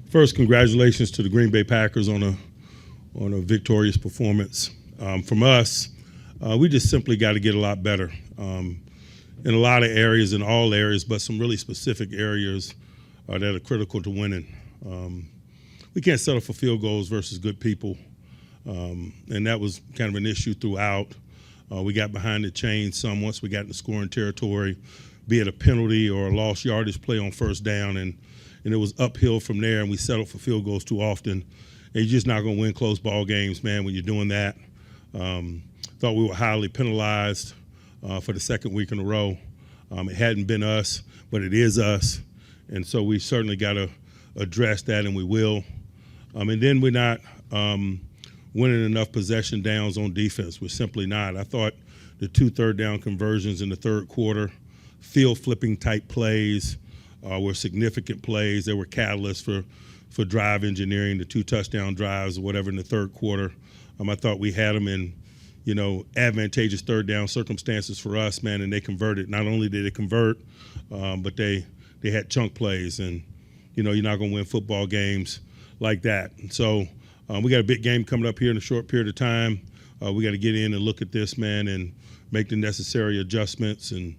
First, congratulations to the Green Bay Packers on a victorious performance. From us, we just simply got to get a lot better in a lot of areas, in all areas, but some really specific areas that are critical to winning. We can't settle for field goals versus good people, and that was kind of an issue throughout. We got behind the chains some once we got in the scoring territory, be it a penalty or a lost yardage play on first down, and it was uphill from there, and we settled for field goals too often. And you're just not going to win close ball games, man, when you're doing that. Thought we were highly penalized for the second week in a row. It hadn't been us, but it is us, and so we certainly got to address that, and we will. And then we're not winning enough possession downs on defense. We're simply not. I thought the 2 third-down conversions in the third quarter, field-flipping type plays, were significant plays. They were catalysts for drive engineering, the 2 touchdown drives or whatever in the third quarter. I thought we had them in, advantageous third down circumstances for us, man, and they converted. Not only did they convert, but they had chunk plays, and you're not going to win football games like that. And so we got a big game coming up here in a short period of time. We got to get in and look at this, man, and make the necessary adjustments and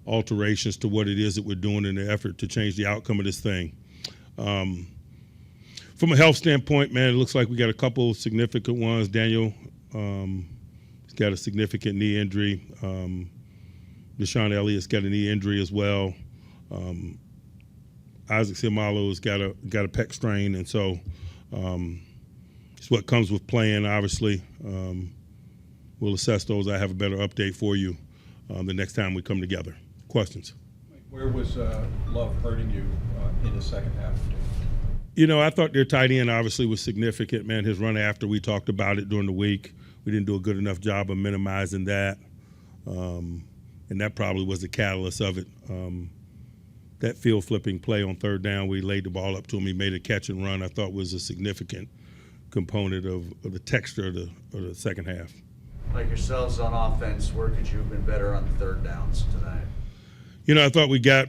alterations to what it is that we're doing in the effort to change the outcome of this thing. From a health standpoint, man, it looks like we got a couple significant ones. Daniel, he's got a significant knee injury. Deshaun Elliott's got a knee injury as well. Isaac Seumalo's got a pec strain, and so it's what comes with playing, obviously. We'll assess those. I have a better update for you the next time we come together. Questions? Where was Love hurting you in the second half? I thought their tight end obviously was significant, man. His run after, we talked about it during the week. We didn't do a good enough job of minimizing that, and that probably was the catalyst of it. That field flipping play on third down, we laid the ball up to him. He made a catch and run. I thought was a significant component of the texture of the second half. Like yourselves on offense, where could you have been better on the third downs tonight? I thought we got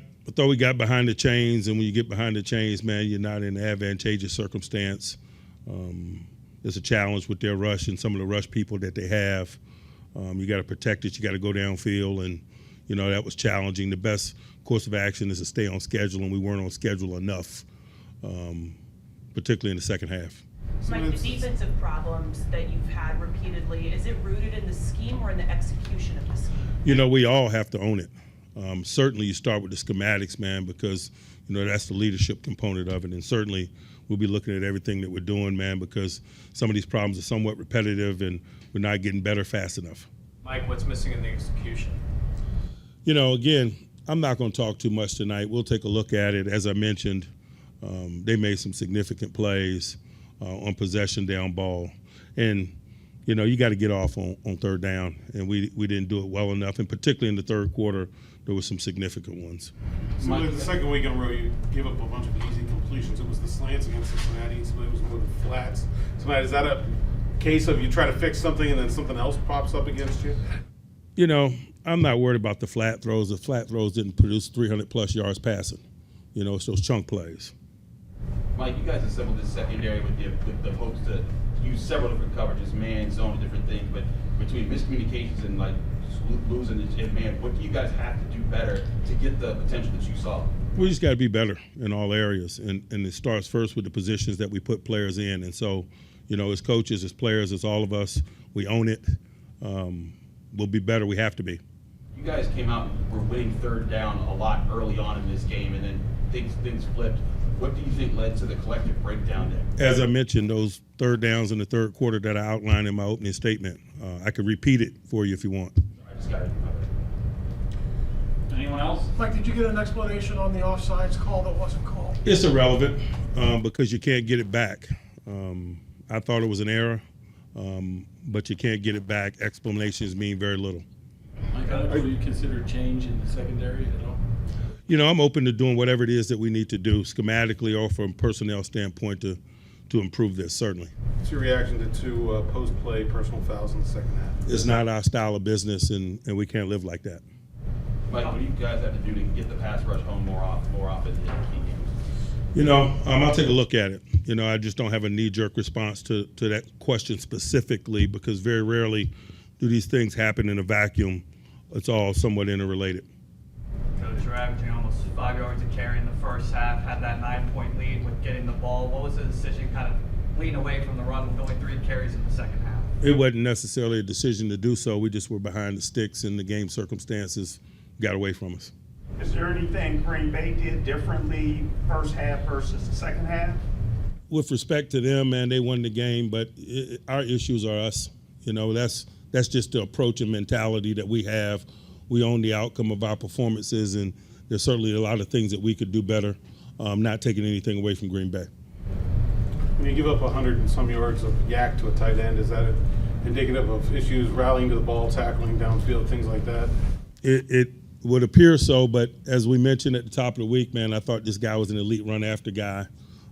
behind the chains, and when you get behind the chains, man, you're not in an advantageous circumstance. There's a challenge with their rush and some of the rush people that they have. You got to protect it. You got to go downfield, and that was challenging. The best course of action is to stay on schedule, and we weren't on schedule enough, particularly in the second half. Mike, the defensive problems that you've had repeatedly, is it rooted in the scheme or in the execution of the scheme? We all have to own it. Certainly you start with the schematics, man, because, that's the leadership component of it. And certainly we'll be looking at everything that we're doing, man, because some of these problems are somewhat repetitive and we're not getting better fast enough. Mike, what's missing in the execution? Again, I'm not going to talk too much tonight. We'll take a look at it. As I mentioned, they made some significant plays on possession down ball. And, you got to get off on third down, and we didn't do it well enough. And particularly in the third quarter, there were some significant ones. So like the second week in a row, you gave up a bunch of easy completions. It was the slants against Cincinnati. Somebody was more the flats. Is that a case of you try to fix something and then something else pops up against you? I'm not worried about the flat throws. The flat throws didn't produce 300-plus yards passing. It's those chunk plays. Mike, you guys assembled this secondary with the hopes to use several different coverages, man, zone, different things, but between miscommunications and losing it, man, what do you guys have to do better to get the potential that you saw? We just got to be better in all areas, and it starts first with the positions that we put players in. And so, as coaches, as players, as all of us, we own it. We'll be better. We have to be. You guys came out and were winning third down a lot early on in this game, and then things flipped. What do you think led to the collective breakdown there? As I mentioned, those third downs in the third quarter that I outlined in my opening statement. I could repeat it for you if you want. I just got it. Anyone else? Mike, did you get an explanation on the offsides call that wasn't called? It's irrelevant because you can't get it back. I thought it was an error, but you can't get it back. Explanations mean very little. Mike, do you consider a change in the secondary at all? I'm open to doing whatever it is that we need to do schematically or from a personnel standpoint to improve this, certainly. What's your reaction to 2 post-play personal fouls in the second half? It's not our style of business, and we can't live like that. Mike, what do you guys have to do to get the pass rush home more often in key games? I'll take a look at it. I just don't have a knee-jerk response to that question specifically because very rarely do these things happen in a vacuum. It's all somewhat interrelated. Coach, you're averaging almost 5 yards a carry in the first half, had that 9-point lead with getting the ball. What was the decision kind of lean away from the run with only 3 carries in the second half? It wasn't necessarily a decision to do so. We just were behind the sticks and the game circumstances got away from us. Is there anything Green Bay did differently first half versus the second half? With respect to them, man, they won the game, but our issues are us. That's just the approach and mentality that we have. We own the outcome of our performances, and there's certainly a lot of things that we could do better, not taking anything away from Green Bay. When you give up 100 and some yards of yak to a tight end, is that indicative of issues rallying to the ball, tackling downfield, things like that? It would appear so, but as we mentioned at the top of the week, man, I thought this guy was an elite run after guy.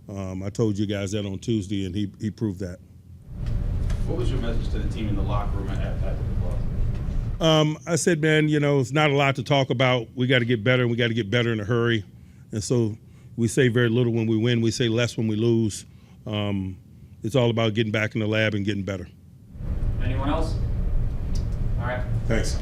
I told you guys that on Tuesday, and he proved that. What was your message to the team in the locker room after the loss? I said, man, it's not a lot to talk about. We got to get better, and we got to get better in a hurry. And so we say very little when we win. We say less when we lose. It's all about getting back in the lab and getting better. Anyone else? All right. Thanks.